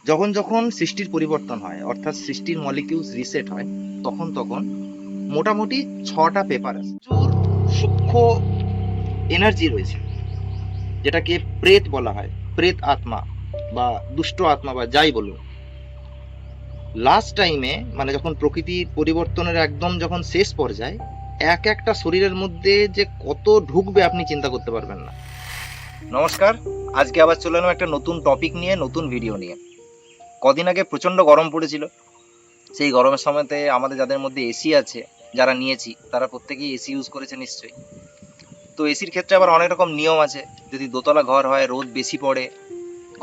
যখন যখন সৃষ্টির পরিবর্তন হয়, অর্থাৎ সৃষ্টির মলিকিউলস রিসেট হয়, তখন তখন মোটামুটি 6টা পেপার আছে। প্রচুর সূক্ষ্ম এনার্জি রয়েছে, যেটাকে প্রেত বলা হয়, প্রেত আত্মা বা দুষ্ট আত্মা বা যাই বলুন। লাস্ট টাইমে মানে যখন প্রকৃতির পরিবর্তনের একদম যখন শেষ পর্যায়ে এক একটা শরীরের মধ্যে যে কত ঢুকবে আপনি চিন্তা করতে পারবেন না। নমস্কার, আজকে আবার চলে এলাম একটা নতুন টপিক নিয়ে, নতুন ভিডিও নিয়ে। কদিন আগে প্রচন্ড গরম পড়েছিল। সেই গরমের সময়তে আমাদের যাদের মধ্যে এসি আছে, যারা নিয়েছি তারা প্রত্যেকেই এসি ইউজ করেছে নিশ্চয়ই। তো এসির ক্ষেত্রে আবার অনেক রকম নিয়ম আছে। যদি দোতলা ঘর হয়, রোদ বেশি পড়ে,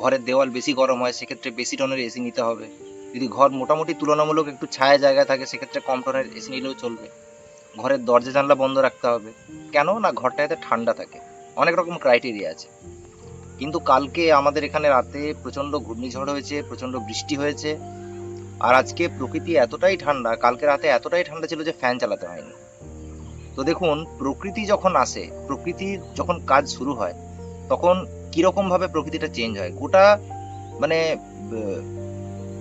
ঘরের দেওয়াল বেশি গরম হয়, সেক্ষেত্রে বেশি টনের এসি নিতে হবে। যদি ঘর মোটামুটি তুলনামূলক একটু ছায়া জায়গায় থাকে, সেক্ষেত্রে কম টনের এসি নিলেও চলবে। ঘরের দরজা জানলা বন্ধ রাখতে হবে, কেন না ঘরটা যাতে ঠান্ডা থাকে। অনেক রকম ক্রাইটেরিয়া আছে। কিন্তু কালকে আমাদের এখানে রাতে প্রচন্ড ঘূর্ণিঝড় হয়েছে, প্রচন্ড বৃষ্টি হয়েছে। আর আজকে প্রকৃতি এতটাই ঠান্ডা, কালকে রাতে এতটাই ঠান্ডা ছিল যে ফ্যান চালাতে হয়নি। তো দেখুন, প্রকৃতি যখন আসে, প্রকৃতির যখন কাজ শুরু হয়, তখন কিরকম ভাবে প্রকৃতিটা চেঞ্জ হয়। গোটা মানে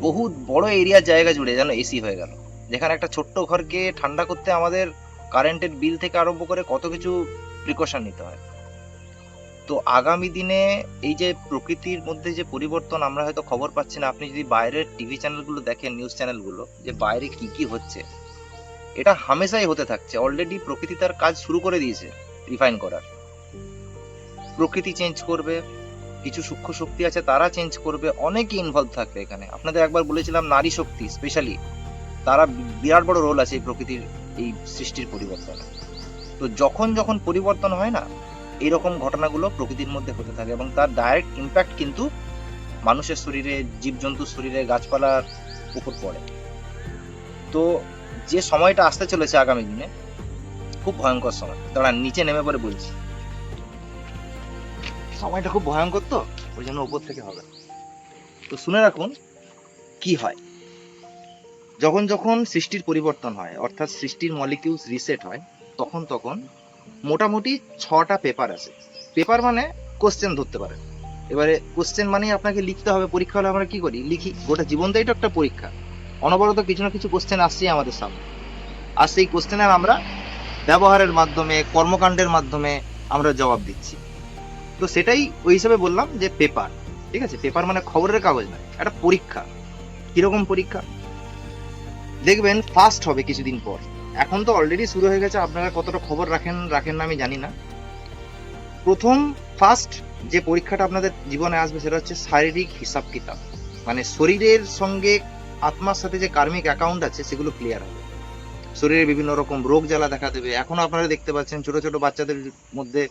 বহু বড় এরিয়ার জায়গা জুড়ে যেন এসি হয়ে গেল, যেখানে একটা ছোট্ট ঘরকে ঠান্ডা করতে আমাদের কারেন্টের বিল থেকে আরম্ভ করে কত কিছু প্রিকশন নিতে হয়। তো আগামী দিনে এই যে প্রকৃতির মধ্যে যে পরিবর্তন আমরা হয়তো খবর পাচ্ছি না, আপনি যদি বাইরের টিভি চ্যানেলগুলো দেখেন, নিউজ চ্যানেলগুলো, যে বাইরে কি কি হচ্ছে, এটা হামেশাই হতে থাকছে। অলরেডি প্রকৃতি তার কাজ শুরু করে দিয়েছে রিফাইন করার। প্রকৃতি চেঞ্জ করবে, কিছু সূক্ষ্ম শক্তি আছে তারা চেঞ্জ করবে, অনেকে ইনভলভ থাকবে এখানে। আপনাদের একবার বলেছিলাম নারী শক্তি স্পেশালি, তারা বিরাট বড় রোল আছে এই প্রকৃতির এই সৃষ্টির পরিবর্তনে। তো যখন যখন পরিবর্তন হয় না, এইরকম ঘটনাগুলো প্রকৃতির মধ্যে হতে থাকে এবং তার ডাইরেক্ট ইম্প্যাক্ট কিন্তু মানুষের শরীরে, জীবজন্তুর শরীরে, গাছপালার উপর পড়ে। তো যে সময়টা আসতে চলেছে আগামী দিনে, খুব ভয়ঙ্কর সময়। দাঁড়ান, নিচে নেমে পড়ে বলছি। সময়টা খুব ভয়ঙ্কর, তো ওই জন্য উপর থেকে হবে। তো শুনে রাখুন কি হয়। যখন যখন সৃষ্টির পরিবর্তন হয়, অর্থাৎ সৃষ্টির মলিকিউলস রিসেট হয়, তখন তখন মোটামুটি 6টা পেপার আছে। পেপার মানে কোশ্চেন ধরতে পারে। এবারে কোশ্চেন মানে আপনাকে লিখতে হবে। পরীক্ষা হলে আমরা কি করি? লিখি। গোটা জীবনটাই তো একটা পরীক্ষা। অনবরত কিছু না কিছু কোশ্চেন আসছেই আমাদের সামনে। আর সেই কোশ্চেনের আমরা ব্যবহারের মাধ্যমে, কর্মকাণ্ডের মাধ্যমে আমরা জবাব দিচ্ছি। তো সেটাই ওই হিসাবে বললাম যে পেপার। ঠিক আছে? পেপার মানে খবরের কাগজ নয়, একটা পরীক্ষা। কিরকম পরীক্ষা দেখবেন? ফার্স্ট হবে কিছুদিন পর। এখন তো অলরেডি শুরু হয়ে গেছে। আপনারা কতটা খবর রাখেন না আমি জানি না। প্রথম ফার্স্ট যে পরীক্ষাটা আপনাদের জীবনে আসবে, সেটা হচ্ছে শারীরিক হিসাব কিতাব। মানে শরীরের সঙ্গে আত্মার সাথে যে কার্মিক অ্যাকাউন্ট আছে, সেগুলো ক্লিয়ার হবে। শরীরে বিভিন্ন রকম রোগ জ্বালা দেখা দেবে। এখনো আপনারা দেখতে পাচ্ছেন ছোট ছোট বাচ্চাদের মধ্যে,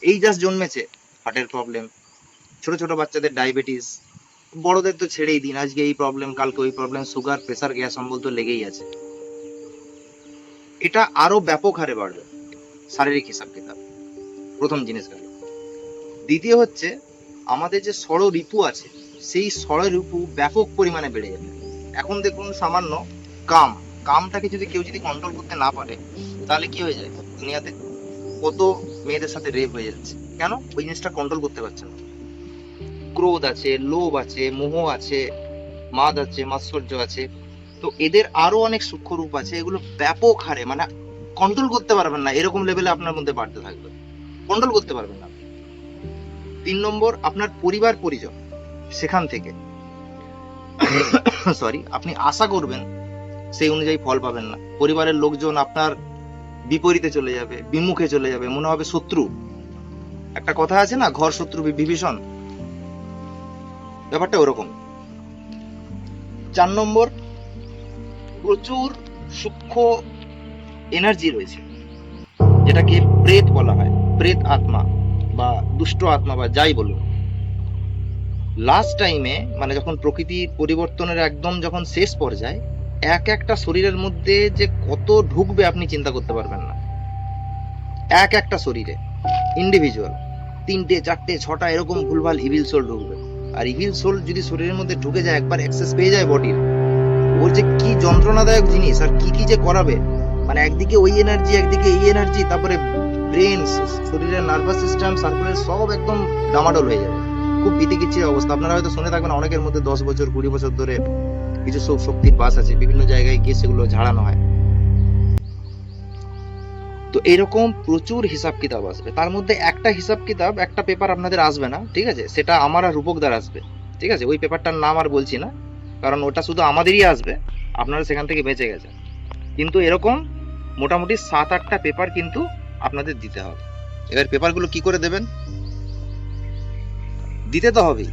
এই জাস্ট জন্মেছে, হার্টের প্রবলেম। ছোট ছোট বাচ্চাদের ডায়াবেটিস। বড়দের তো ছেড়েই দিন, আজকে এই প্রবলেম, কালকে ওই প্রবলেম, সুগার, প্রেসার, গ্যাস অম্বল তো লেগেই আছে। এটা আরো ব্যাপক হারে বাড়বে, শারীরিক হিসাব কিতাব। প্রথম জিনিস গেল। দ্বিতীয় হচ্ছে, আমাদের যে ষড় ঋতু আছে, সেই ষড় ঋতু ব্যাপক পরিমাণে বেড়ে যাবে। এখন দেখুন, সামান্য কামটাকে যদি কেউ কন্ট্রোল করতে না পারে, তাহলে কি হয়ে যায় দুনিয়াতে? কত মেয়েদের সাথে রেপ হয়ে যাচ্ছে। কেন? ওই জিনিসটা কন্ট্রোল করতে পারছে না। ক্রোধ আছে, লোভ আছে, মোহ আছে, মাদ আছে, মাৎসর্য আছে। তো এদের আরো অনেক সূক্ষ্ম রূপ আছে। এগুলো ব্যাপক হারে, মানে কন্ট্রোল করতে পারবেন না, এরকম লেভেলে আপনার মধ্যে বাড়তে থাকবে। কন্ট্রোল করতে পারবেন না। 3 নম্বর, আপনার পরিবার পরিজন, সেখান থেকে আপনি আশা করবেন সেই অনুযায়ী ফল পাবেন না। পরিবারের লোকজন আপনার বিপরীতে চলে যাবে, বিমুখে চলে যাবে, মনে হবে শত্রু। একটা কথা আছে না, ঘর শত্রু বিভীষণ, ব্যাপারটা ওরকম। 4 নম্বর, প্রচুর সূক্ষ্ম এনার্জি রয়েছে, যেটাকে প্রেত বলা হয়, প্রেত আত্মা বা দুষ্ট আত্মা বা যাই বলুন। লাস্ট টাইমে মানে যখন প্রকৃতির পরিবর্তনের একদম যখন শেষ পর্যায়ে এক একটা শরীরের মধ্যে যে কত ঢুকবে আপনি চিন্তা করতে পারবেন না। এক একটা শরীরে ইন্ডিভিজুয়াল 3টে 4টে 6টা এরকম ভুলভাল ইভিল সোল ঢুকবে। আর ইভিল সোল যদি শরীরের মধ্যে ঢুকে যায়, একবার অ্যাক্সেস পেয়ে যায় বডির, ওর যে কি যন্ত্রণাদায়ক জিনিস আর কি কি যে করাবে। মানে একদিকে ওই এনার্জি, একদিকে এই এনার্জি, তারপরে ব্রেন, শরীরের নার্ভাস সিস্টেম, সার্কুলের সব একদম ডামাডোল হয়ে যাবে। খুব বিতিকিচ্ছির অবস্থা। আপনারা হয়তো শুনে থাকবেন অনেকের মধ্যে 10 বছর 20 বছর ধরে কিছু সব শক্তির বাস আছে, বিভিন্ন জায়গায় গিয়ে সেগুলো ঝাড়ানো হয়। তো এরকম প্রচুর হিসাব কিতাব আসবে, তার মধ্যে একটা হিসাব কিতাব, একটা পেপার আপনাদের আসবে না, ঠিক আছে, সেটা আমার আর রূপকদার আসবে, ঠিক আছে। ওই পেপারটার নাম আর বলছি না, কারণ ওটা শুধু আমাদেরই আসবে, আপনারা সেখান থেকে বেঁচে গেছেন। কিন্তু এরকম মোটামুটি 7-8টা পেপার কিন্তু আপনাদের দিতে হবে। এবার পেপারগুলো কি করে দেবেন? দিতে তো হবেই,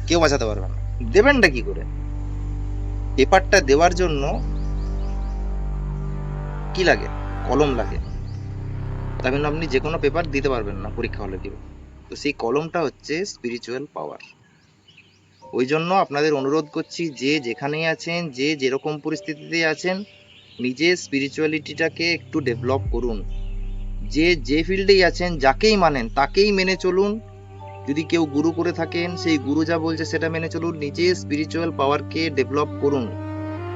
কেউ বাঁচাতে পারবে না। দেবেনটা কি করে? পেপারটা দেওয়ার জন্য কি লাগে? কলম লাগে। তার মানে আপনি যে কোনো পেপার দিতে পারবেন না পরীক্ষা হলে দিবে। তো সেই কলমটা হচ্ছে স্পিরিচুয়াল পাওয়ার। ওই জন্য আপনাদের অনুরোধ করছি, যে যেখানেই আছেন, যে যেরকম পরিস্থিতিতে আছেন, নিজের স্পিরিচুয়ালিটিটাকে একটু ডেভেলপ করুন। যে ফিল্ডেই আছেন, যাকেই মানেন তাকেই মেনে চলুন। যদি কেউ গুরু করে থাকেন, সেই গুরু যা বলছে সেটা মেনে চলুন। নিজের স্পিরিচুয়াল পাওয়ারকে ডেভেলপ করুন,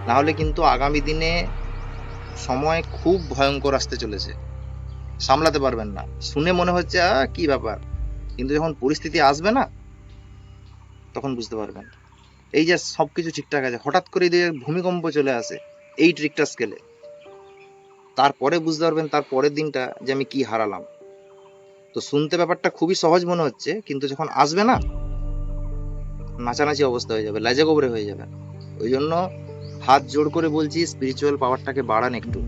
নাহলে কিন্তু আগামী দিনে সময় খুব ভয়ঙ্কর আসতে চলেছে, সামলাতে পারবেন না। শুনে মনে হচ্ছে কি ব্যাপার, কিন্তু যখন পরিস্থিতি আসবে না, তখন বুঝতে পারবেন। এই যে সবকিছু ঠিকঠাক আছে, হঠাৎ করে দিয়ে ভূমিকম্প চলে আসে 8 রিক্টার স্কেলে, তারপরে বুঝতে পারবেন তার পরের দিনটা যে আমি কি হারালাম। তো শুনতে ব্যাপারটা খুবই সহজ মনে হচ্ছে, কিন্তু যখন আসবে না, নাচানাচি অবস্থা হয়ে যাবে, লাজে গোবরে হয়ে যাবে। ওই জন্য হাত জোড় করে বলছি, স্পিরিচুয়াল পাওয়ারটাকে বাড়ান একটু,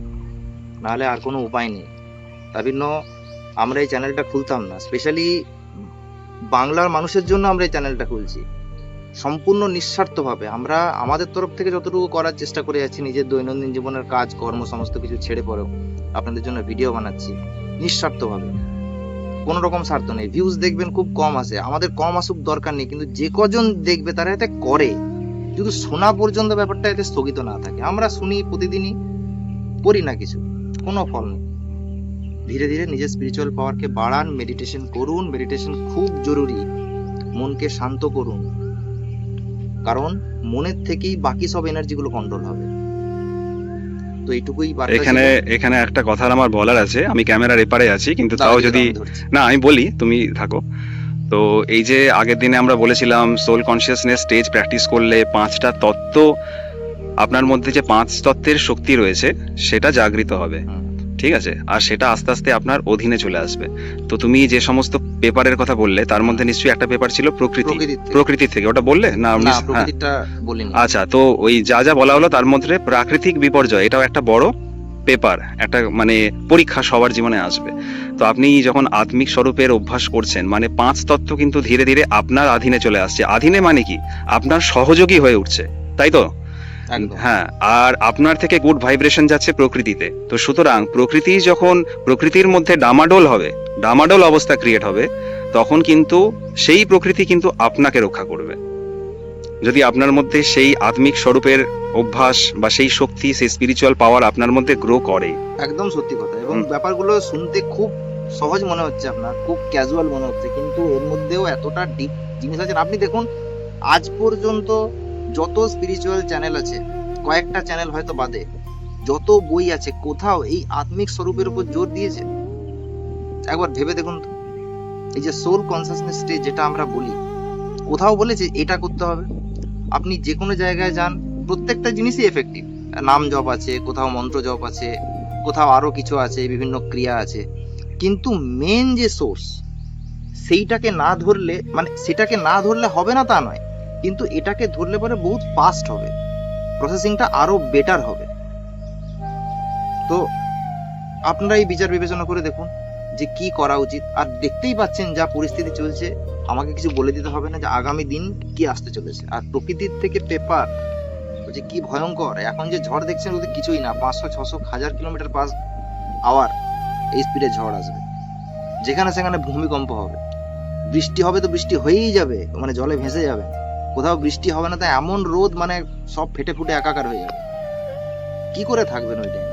নাহলে আর কোনো উপায় নেই। তার জন্য আমরা এই চ্যানেলটা খুলতাম না, স্পেশালি বাংলার মানুষের জন্য আমরা এই চ্যানেলটা খুলছি সম্পূর্ণ নিঃস্বার্থভাবে। আমরা আমাদের তরফ থেকে যতটুকু করার চেষ্টা করে যাচ্ছি, নিজের দৈনন্দিন জীবনের কাজ কর্ম সমস্ত কিছু ছেড়ে পরেও আপনাদের জন্য ভিডিও বানাচ্ছি নিঃস্বার্থভাবে, কোনো রকম স্বার্থ নেই। ভিউজ দেখবেন খুব কম আসে, আমাদের কম আসুক দরকার নেই, কিন্তু যে কজন দেখবে তারা এতে করে, শুধু শোনা পর্যন্ত ব্যাপারটা এতে স্থগিত না থাকে। আমরা শুনি প্রতিদিনই, করি না কিছু, কোনো ফল নেই। ধীরে ধীরে নিজের স্পিরিচুয়াল পাওয়ারকে বাড়ান, মেডিটেশন করুন। মেডিটেশন খুব জরুরি, মনকে শান্ত করুন, কারণ মনের থেকেই বাকি সব এনার্জিগুলো কন্ট্রোল হবে। তো এইটুকুই বার্তা। এখানে একটা কথা আমার বলার আছে, আমি ক্যামেরার এপারে আছি, কিন্তু তাও যদি না আমি বলি, তুমি থাকো। তো এই যে আগের দিনে আমরা বলেছিলাম সোল কনসিয়াসনেস স্টেজ প্র্যাকটিস করলে 5টা তত্ত্ব, আপনার মধ্যে যে 5 তত্ত্বের শক্তি রয়েছে সেটা জাগৃত হবে, ঠিক আছে, আর সেটা আস্তে আস্তে আপনার অধীনে চলে আসবে। তো তুমি যে সমস্ত পেপারের কথা বললে, তার মধ্যে নিশ্চয়ই একটা পেপার ছিল প্রকৃতি থেকে, ওটা বললে না? আচ্ছা, তো ওই যা যা বলা হলো তার মধ্যে প্রাকৃতিক বিপর্যয়, এটাও একটা বড় পেপার, একটা মানে পরীক্ষা সবার জীবনে আসবে। তো আপনি যখন আত্মিক স্বরূপের অভ্যাস করছেন, মানে 5 তত্ত্ব কিন্তু ধীরে ধীরে আপনার অধীনে চলে আসছে। অধীনে মানে কি? আপনার সহযোগী হয়ে উঠছে, তাই তো? হ্যাঁ, আর আপনার থেকে গুড ভাইব্রেশন যাচ্ছে প্রকৃতিতে। তো সুতরাং প্রকৃতির মধ্যে ডামাডোল অবস্থা ক্রিয়েট হবে, তখন কিন্তু সেই প্রকৃতি কিন্তু আপনাকে রক্ষা করবে, যদি আপনার মধ্যে সেই আত্মিক স্বরূপের অভ্যাস বা সেই শক্তি, সেই স্পিরিচুয়াল পাওয়ার আপনার মধ্যে গ্রো করে। একদম সত্যি কথা। এবং ব্যাপারগুলো শুনতে খুব সহজ মনে হচ্ছে, আপনার খুব ক্যাজুয়াল মনে হচ্ছে, কিন্তু এর মধ্যেও এতটা ডিপ জিনিস আছে। আপনি দেখুন, আজ পর্যন্ত যত স্পিরিচুয়াল চ্যানেল আছে, কয়েকটা চ্যানেল হয়তো বাদে, যত বই আছে, কোথাও এই আত্মিক স্বরূপের উপর জোর দিয়েছে? একবার ভেবে দেখুন তো। এই যে সোল কনসিয়াসনেস স্টেজ যেটা আমরা বলি, কোথাও বলেছে এটা করতে হবে? আপনি যে কোনো জায়গায় যান, প্রত্যেকটা জিনিসই এফেক্টিভ। নাম জপ আছে, কোথাও মন্ত্র জপ আছে, কোথাও আরো কিছু আছে, বিভিন্ন ক্রিয়া আছে, কিন্তু মেন যে সোর্স, সেইটাকে না ধরলে, মানে সেটাকে না ধরলে হবে না তা নয়, কিন্তু এটাকে ধরলে পরে বহুত ফাস্ট হবে, প্রসেসিংটা আরো বেটার হবে। তো আপনারা এই বিচার বিবেচনা করে দেখুন যে কি করা উচিত। আর দেখতেই পাচ্ছেন যা পরিস্থিতি চলছে, আমাকে কিছু বলে দিতে হবে না যে আগামী দিন কি আসতে চলেছে। আর প্রকৃতির থেকে পেপার যে কি ভয়ঙ্কর, এখন যে ঝড় দেখছেন ওদের কিছুই না, 500, 600, 1000 কিলোমিটার পার আওয়ার এই স্পিডে ঝড় আসবে, যেখানে সেখানে ভূমিকম্প হবে, বৃষ্টি হবে তো বৃষ্টি হয়েই যাবে, মানে জলে ভেসে যাবে, কোথাও বৃষ্টি হবে না, তাই এমন রোদ, মানে সব ফেটে ফুটে একাকার হয়ে যাবে। কি করে থাকবেন ওই টাইমে?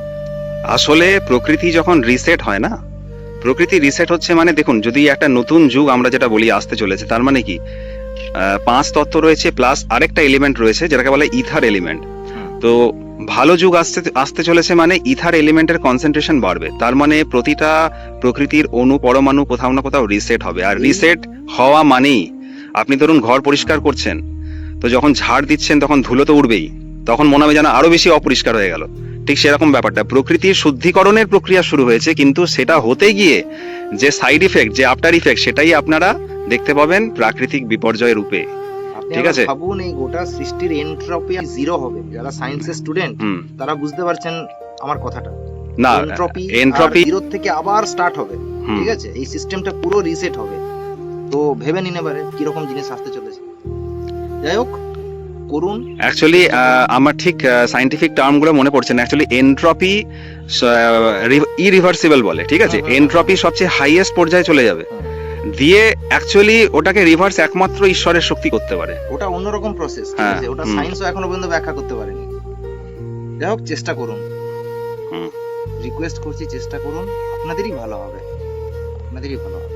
আসলে প্রকৃতি যখন রিসেট হয় না, প্রকৃতি রিসেট হচ্ছে মানে দেখুন, যদি একটা নতুন যুগ আমরা যেটা বলি আসতে চলেছে, তার মানে কি 5 তত্ত্ব রয়েছে প্লাস আরেকটা এলিমেন্ট রয়েছে যেটাকে বলে ইথার এলিমেন্ট। তো ভালো যুগ আসতে চলেছে মানে ইথার এলিমেন্টের কনসেন্ট্রেশন বাড়বে, তার মানে প্রতিটা প্রকৃতির অণু পরমাণু কোথাও না কোথাও রিসেট হবে। আর রিসেট হওয়া মানেই আপনি ধরুন ঘর পরিষ্কার করছেন, তো যখন ঝাড় দিচ্ছেন তখন ধুলো তো উঠবেই, তখন মনে হবে যেন আরো বেশি অপরিষ্কার হয়ে গেল। ঠিক সেরকম ব্যাপারটা, প্রকৃতির শুদ্ধিকরণের প্রক্রিয়া শুরু হয়েছে, কিন্তু সেটা হতে গিয়ে যে সাইড ইফেক্ট, যে আফটার ইফেক্ট, সেটাই আপনারা দেখতে পাবেন প্রাকৃতিক বিপর্যয়ের রূপে। আপনি ঠিক আবার আছে। ভাবুন, এই গোটা সৃষ্টির এন্ট্রপি জিরো হবে। যারা সায়েন্সের স্টুডেন্ট হুম। তারা বুঝতে পারছেন আমার কথাটা। না, এন্ট্রপি এন্ট্রপি জিরো থেকে আবার স্টার্ট হবে। হুম। ঠিক আছে, এই সিস্টেমটা পুরো রিসেট হবে। তো ভেবে নিন এবারে কিরকম জিনিস আসতে চলেছে। যাই হোক, করুন। অ্যাকচুয়ালি আমার ঠিক সায়েন্টিফিক টার্মগুলো মনে পড়ছে না। অ্যাকচুয়ালি এনট্রপি ইরিভার্সিবল বলে, ঠিক আছে। হুম, হুম, এনট্রপি সবচেয়ে হাইয়েস্ট পর্যায়ে চলে যাবে, হুম। দিয়ে অ্যাকচুয়ালি ওটাকে রিভার্স একমাত্র ঈশ্বরের শক্তি করতে পারে। ওটা অন্যরকম প্রসেস, ঠিক হ্যাঁ, আছে। ওটা হুম। সায়েন্সও এখনো পর্যন্ত ব্যাখ্যা করতে পারেনি। যাই হোক, চেষ্টা করুন। হুম। রিকোয়েস্ট করছি, চেষ্টা করুন। আপনাদেরই ভালো হবে, আপনাদেরই ভালো হবে।